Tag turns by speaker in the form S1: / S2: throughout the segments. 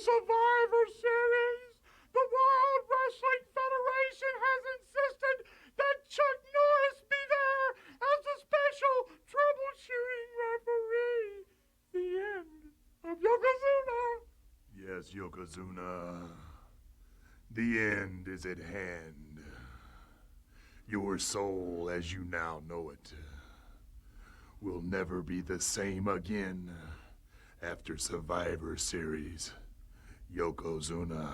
S1: Survivor Series, the World Wrestling Federation has insisted that Chuck Norris be there as a special troubleshooting referee. The end of Yokozuna.
S2: Yes, Yokozuna. The end is at hand. Your soul, as you now know it, will never be the same again after Survivor Series. Yokozuna,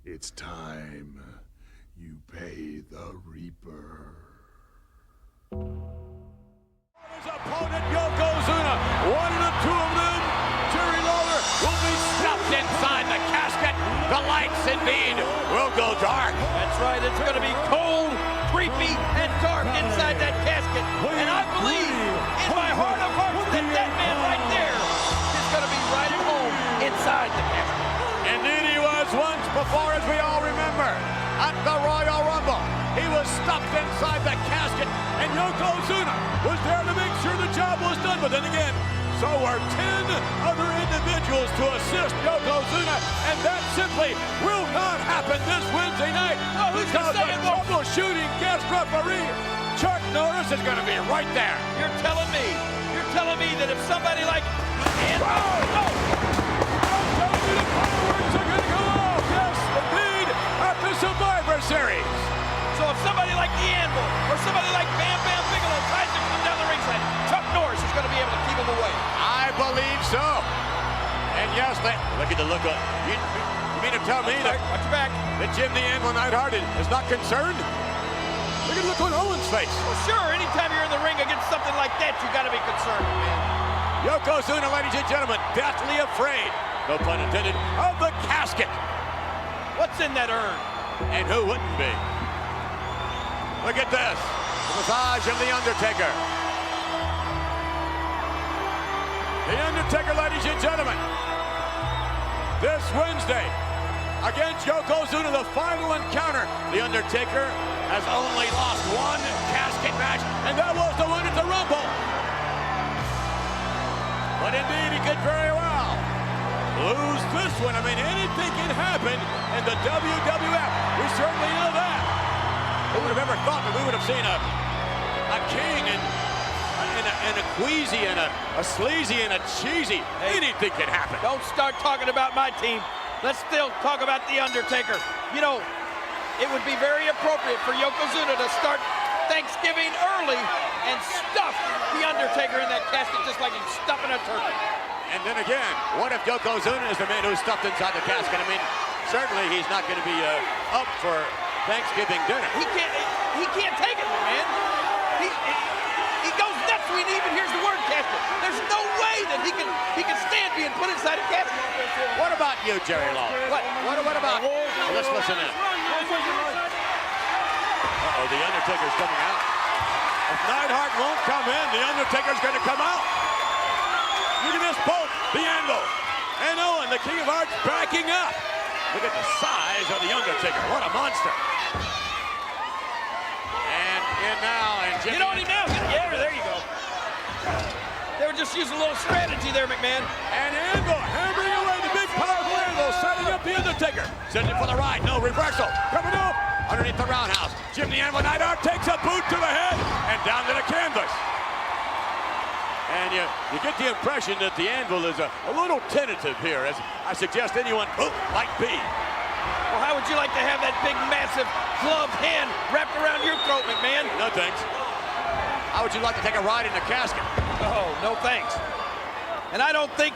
S2: it's time you pay the Reaper.
S3: His opponent, Yokozuna, one of the two of them, Jerry Lawler, will be stuffed inside the casket. The lights indeed will go dark.
S4: That's right, it's going to be cold, creepy, and dark inside that casket. And I believe in my heart of hearts that that man right there is going to be right at home inside the casket.
S3: Indeed he was once before, as we all remember, at the Royal Rumble. He was stuffed inside the casket, and Yokozuna was there to make sure the job was done. But then again, so were 10 other individuals to assist Yokozuna, and that simply will not happen this Wednesday night because the troubleshooting guest referee, Chuck Norris, is going to be right there.
S4: You're telling me that if somebody like
S3: Survivor Series.
S4: So if somebody like the Anvil or somebody like Bam Bam Bigelow tries to come down the ringside, Chuck Norris is going to be able to keep him away.
S3: I believe so. And yes, look at the look on. You mean to tell me that Jim the Anvil Neidhart is not concerned? Look at the look on Owen's face.
S4: Well, sure, anytime you're in the ring against something like that, you got to be concerned, man.
S3: Yokozuna, ladies and gentlemen, deathly afraid, no pun intended, of the casket.
S4: What's in that urn?
S3: And who wouldn't be? Look at this. The massage of The Undertaker. The Undertaker, ladies and gentlemen. This Wednesday, against Yokozuna, the final encounter. The Undertaker has only lost one casket match, and that was the one at the Rumble. But indeed, he could very well lose this one. I mean, anything can happen in the WWF. We certainly know that. Who would have ever thought that we would have seen a King and a Queasy and a Sleazy and a Cheesy? Anything can happen.
S4: Don't start talking about my team. Let's still talk about The Undertaker. You know, it would be very appropriate for Yokozuna to start Thanksgiving early and stuff The Undertaker in that casket just like he's stuffing a turkey.
S3: And then again, what if Yokozuna is the man who's stuffed inside the casket? I mean, certainly he's not going to be up for Thanksgiving dinner.
S4: He can't take it, man. He goes nuts when he even hears the word casket. There's no way that he can stand being put inside a casket.
S3: What about you, Jerry Lawler? What about? Well, let's listen in. Uh-oh, the Undertaker's coming out. If Neidhart won't come in, the Undertaker's going to come out. Look at this Pope, the Anvil, and Owen, the King of Hearts, backing up. Look at the size of the Undertaker. What a monster. And in now, and Jimmy.
S4: You know what he now? Yeah, there you go. They were just using a little strategy there, McMahon.
S3: And Anvil hammering away, the big powerful Anvil, setting up the Undertaker. Sends it for the ride, no reversal. Coming up underneath the roundhouse. Jim the Anvil Neidhart takes a boot to the head and down to the canvas. And you get the impression that the Anvil is a little tentative here, as I suggest anyone might be.
S4: Well, how would you like to have that big, massive gloved hand wrapped around your throat, McMahon?
S3: No thanks. How would you like to take a ride in the casket?
S4: Oh, no thanks. And I don't think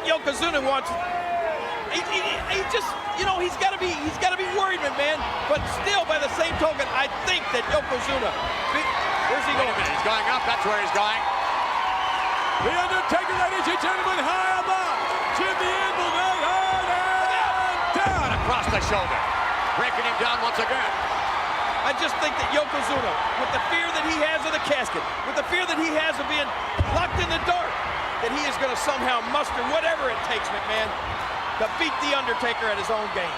S4: Yokozuna wants. He just, you know, he's got to be worried, McMahon. But still, by the same token, I think that Yokozuna. Where's he going?
S3: He's going up. That's where he's going. The Undertaker, ladies and gentlemen, high above. Jim the Anvil Neidhart, and down across the shoulder. Breaking him down once again.
S4: I just think that Yokozuna, with the fear that he has of the casket, with the fear that he has of being locked in the dark, that he is going to somehow muster whatever it takes, McMahon, to beat the Undertaker at his own game.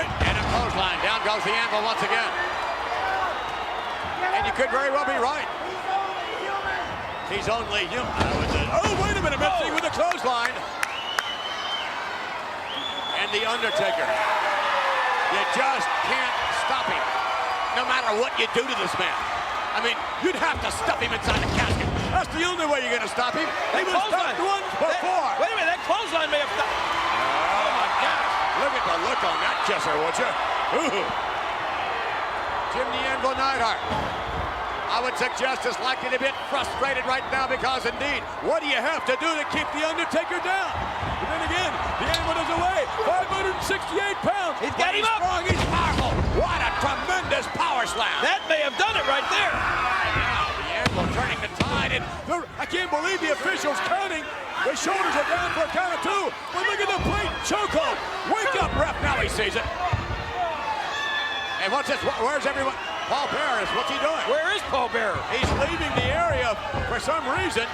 S3: And a clothesline. Down goes the Anvil once again. And you could very well be right. He's only human. Oh, wait a minute, missing with the clothesline. And The Undertaker. You just can't stop him, no matter what you do to this man. I mean, you'd have to stuff him inside the casket. That's the only way you're going to stop him. He was stopped once before.
S4: Wait a minute, that clothesline may have stopped. Oh, my gosh.
S3: Look at the look on that kisser, would you? Ooh. Jim the Anvil Neidhart, I would suggest, is likely to be frustrated right now because, indeed, what do you have to do to keep The Undertaker down? But then again, the Anvil is away, 568 pounds.
S4: He's got him up.
S3: Strong, he's powerful. What a tremendous power slam.
S4: That may have done it right there.
S3: Now, the Anvil turning the tide, and I can't believe the officials counting. The shoulders are down for a count of two, but look at the plate chokehold. Wake up, ref. Now he sees it. And what's this? Where's everyone? Paul Bearer, what's he doing?
S4: Where is Paul Bearer?
S3: He's leaving the area for some reason.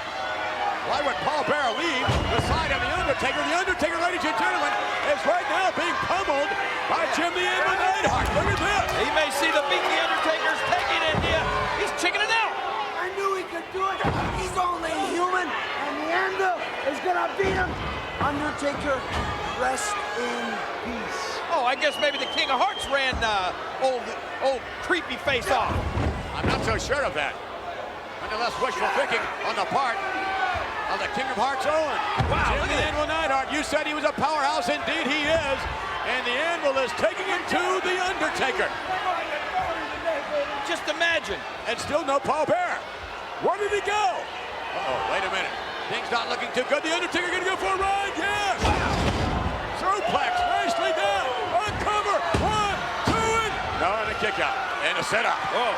S3: Why would Paul Bearer leave the side of The Undertaker? The Undertaker, ladies and gentlemen, is right now being pummeled by Jim the Anvil Neidhart. Look at this.
S4: He may see the beat the Undertaker's taking in here. He's chickening out.
S5: I knew he could do it. He's only human, and the Anvil is gonna beat him. Undertaker, rest in peace.
S4: Oh, I guess maybe the King of Hearts ran old creepy face off.
S3: I'm not so sure of that. Nonetheless, wishful thinking on the part of the King of Hearts Owen.
S4: Wow,
S3: Jim
S4: look
S3: the
S4: at
S3: Anvil Neidhart, you said he was a powerhouse. Indeed he is. And the Anvil is taking him to The Undertaker.
S4: Just imagine.
S3: And still no Paul Bearer. Where did he go? Uh-oh, wait a minute. Things not looking too good. The Undertaker gonna go for a ride. Yes! Suplex, nicely done. Uncover. 1, 2, and... No, and a kick out. And a setup.
S4: Whoa.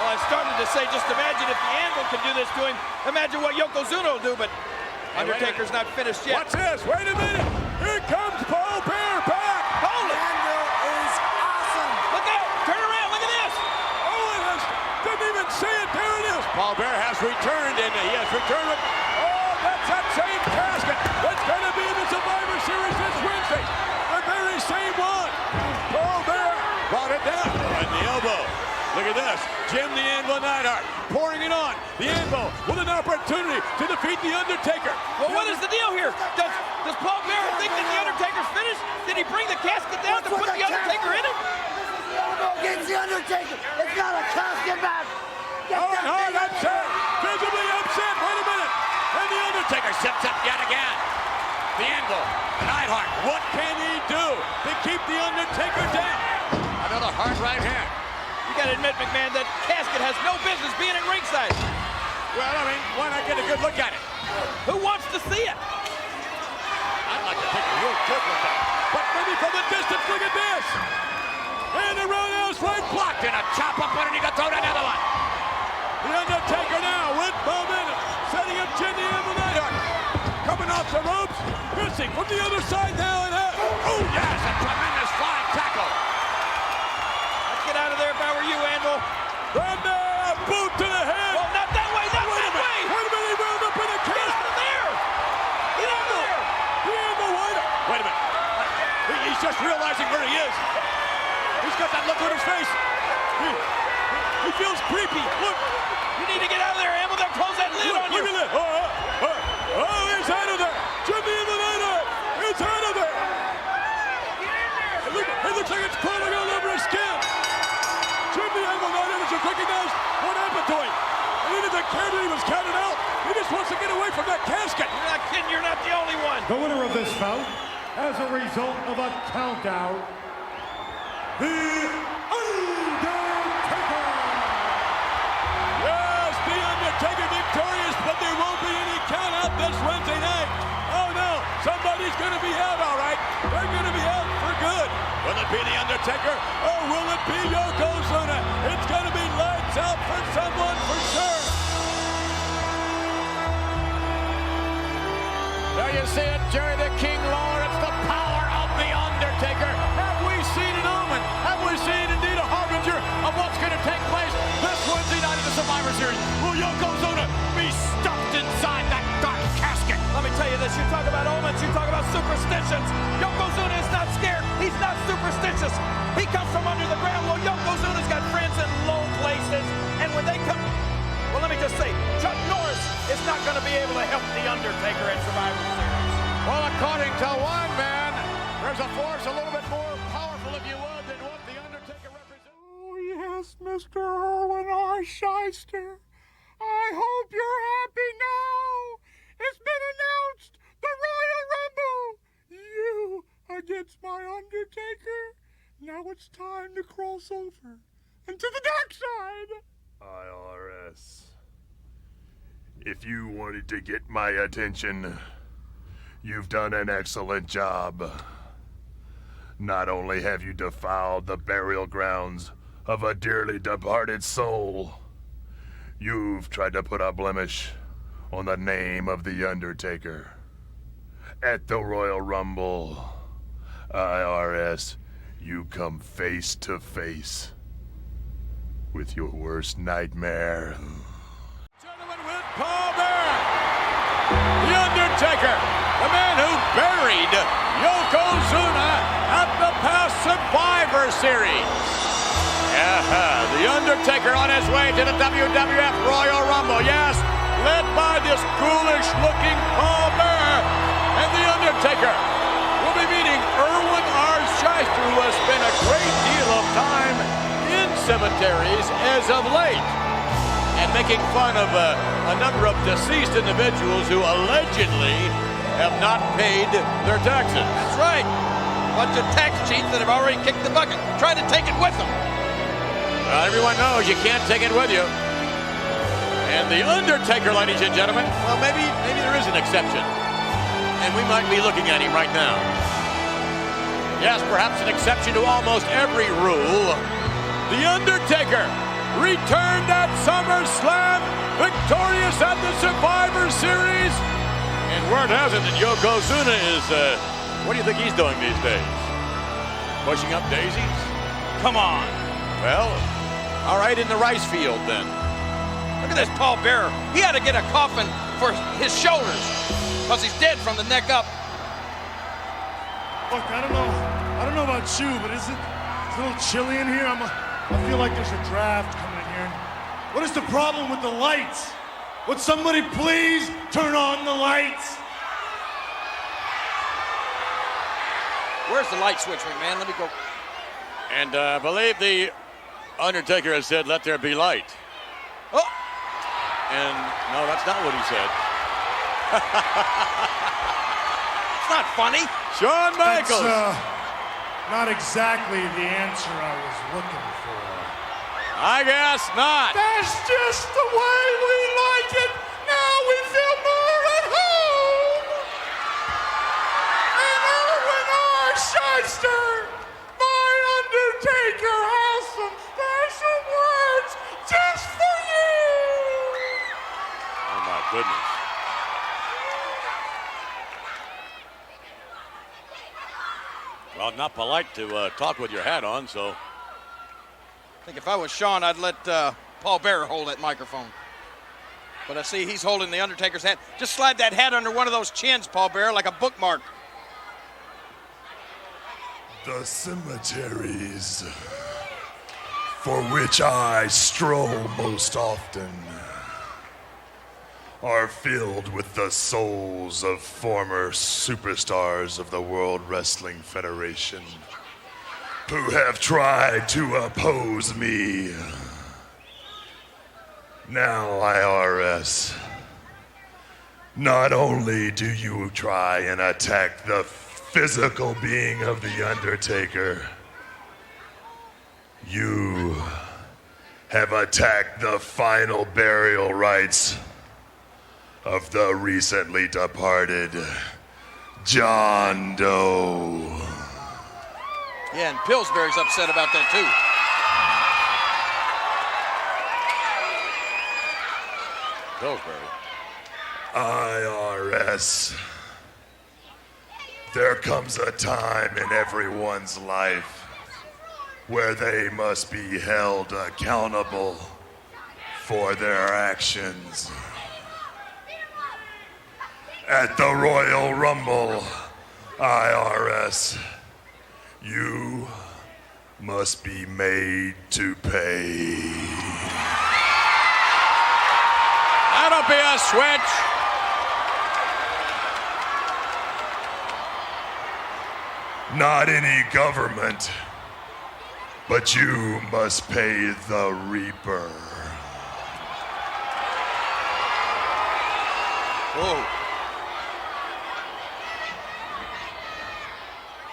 S4: Well, I started to say, just imagine if the Anvil could do this to him. Imagine what Yokozuna will do, but Undertaker's not finished yet.
S3: What's this? Wait a minute. Here comes Paul Bearer back.
S4: Hold
S5: The
S4: it.
S5: Anvil is awesome.
S4: Look out. Turn around. Look at this.
S3: Owen didn't even see it. There it is. Paul Bearer has returned, and he has returned with... Oh, that's that same casket. That's going to be in the Survivor Series this Wednesday. The very same one. Paul Bearer brought it down. And the elbow. Look at this. Jim the Anvil Neidhart pouring it on. The Anvil with an opportunity to defeat The Undertaker.
S4: Well, what is the deal here? Does Paul Bearer think that the Undertaker's finished? Did he bring the casket down to put the Undertaker in it?
S5: The Anvil against the Undertaker. It's not a casket match. Get
S3: Owen
S5: that
S3: Hart
S5: thing out
S3: upset. Visibly upset. Wait a minute. And the Undertaker sets up yet again. The Anvil, Neidhart, what can he do to keep the Undertaker down? Another hard right hand.
S4: You got to admit, McMahon, that casket has no business being at ringside.
S3: Well, I mean, why not get a good look at it?
S4: Who wants to see it?
S3: I'd like to take a real good look at it. But maybe from the distance, look at this. And the roundhouse right blocked, and a chop up underneath the throat, another one. The Undertaker now with momentum, setting up Jim the Anvil Neidhart. Coming off the ropes, missing from the other side now, and oh yes, a tremendous flying tackle.
S4: Let's get out of there if I were you, Anvil.
S3: And a boot to the head.
S4: Well, not that way, not
S3: Wait a
S4: that
S3: minute,
S4: way.
S3: wait a minute, he wound up in a
S4: Get
S3: cage.
S4: out of there. Get out of there.
S3: The Anvil wide. Wait a minute, he's just realizing where he is. He's got that look on his face. He feels creepy. Look.
S4: You need to get out of there, Anvil. They'll close that lid on you.
S3: Look at that. Oh, he's out of there. Jim the Anvil Neidhart is out of there. It looks like it's crawling all over his skin. Jim the Anvil Neidhart has recognized what happened to him. And he doesn't care that he was counted out. He just wants to get away from that casket.
S4: You're not kidding. You're not the only one.
S1: The winner of this bout, as a result of a countdown, The Undertaker!
S3: Yes, The Undertaker victorious, but there won't be any count out this Wednesday night. Oh no, somebody's gonna be out, all right. They're gonna be out for good. Will it be The Undertaker or will it be Yokozuna? It's gonna be lights out for someone for sure. There you see it, Jerry the King Lawler. It's the power of The Undertaker. Have we seen an omen? Have we seen indeed a harbinger of what's going to take place this Wednesday night in the Survivor Series? Will Yokozuna be stuffed inside that dark casket?
S4: Let me tell you this. You talk about omens. You talk about superstitions. Yokozuna is not scared. He's not superstitious. He comes from under the ground. Well, Yokozuna's got friends in low places. And when they come... Well, let me just say, Chuck Norris is not going to be able to help The Undertaker at Survivor Series.
S3: Well, according to one man, there's a force a little bit more powerful, if you would, than what The Undertaker represents.
S1: Oh, yes, Mr. Irwin R. Shyster. I hope you're happy now. It's been announced. The Royal Rumble. You against my Undertaker. Now it's time to cross over into the dark side.
S2: IRS. If you wanted to get my attention, you've done an excellent job. Not only have you defiled the burial grounds of a dearly departed soul, you've tried to put a blemish on the name of The Undertaker. At the Royal Rumble, IRS, you come face to face with your worst nightmare.
S3: Gentlemen, with Paul Bearer, The Undertaker, the man who buried Yokozuna at the past Survivor Series. Yeah, The Undertaker on his way to the WWF Royal Rumble. Yes, led by this ghoulish-looking Paul Bearer. And The Undertaker will be meeting Irwin R. Shyster, who has spent a great deal of time in cemeteries as of late, and making fun of a number of deceased individuals who allegedly have not paid their taxes.
S4: That's right. Bunch of tax cheats that have already kicked the bucket. Try to take it with them.
S3: Everyone knows you can't take it with you. And The Undertaker, ladies and gentlemen, well, maybe there is an exception. And we might be looking at him right now. Yes, perhaps an exception to almost every rule. The Undertaker returned at SummerSlam, victorious at the Survivor Series. And word has it that Yokozuna is, what do you think he's doing these days? Pushing up daisies?
S4: Come on.
S3: Well, all right, in the rice field then.
S4: Look at this Paul Bearer. He had to get a coffin for his shoulders because he's dead from the neck up.
S1: Look, I don't know about you, but it's a little chilly in here. I feel like there's a draft coming in here. What is the problem with the lights? Would somebody please turn on the lights?
S4: Where's the light switch, man? Let me go.
S3: And I believe the Undertaker has said, "Let there be light."
S4: Oh!
S3: And no, that's not what he said.
S4: It's not funny.
S3: Shawn Michaels.
S1: That's not exactly the answer I was looking for.
S3: I guess not.
S1: That's just the way we like it. Now we feel more at home. And Irwin R. Shyster, my Undertaker, has some special words just for you.
S3: Oh my goodness. Well, not polite to talk with your hat on, so.
S4: I think if I was Shawn, I'd let Paul Bearer hold that microphone. But I see he's holding the Undertaker's hat. Just slide that hat under one of those chins, Paul Bearer, like a bookmark.
S2: The cemeteries for which I stroll most often are filled with the souls of former superstars of the World Wrestling Federation who have tried to oppose me. Now, IRS, not only do you try and attack the physical being of The Undertaker, you have attacked the final burial rites of the recently departed John Doe.
S4: Yeah, and Pillsbury's upset about that, too.
S3: Pillsbury.
S2: IRS. There comes a time in everyone's life where they must be held accountable for their actions. At the Royal Rumble, IRS, you must be made to pay.
S3: That'll be a switch.
S2: not any government, but you must pay the Reaper.
S4: Whoa.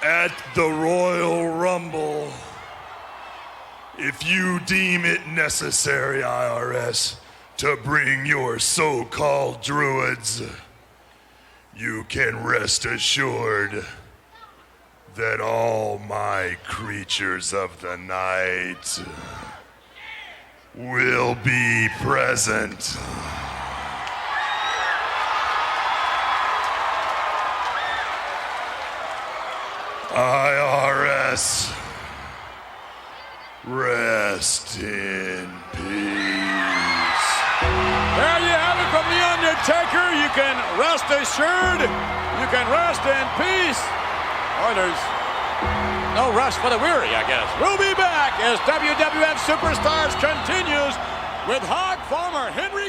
S2: At the Royal Rumble, if you deem it necessary, IRS, to bring your so-called druids, you can rest assured that all my creatures of the night will be present. IRS, rest in peace.
S3: There you have it from The Undertaker. You can rest assured. You can rest in peace. Or there's no rest for the weary, I guess. We'll be back as WWF Superstars continues with Hog Farmer Henry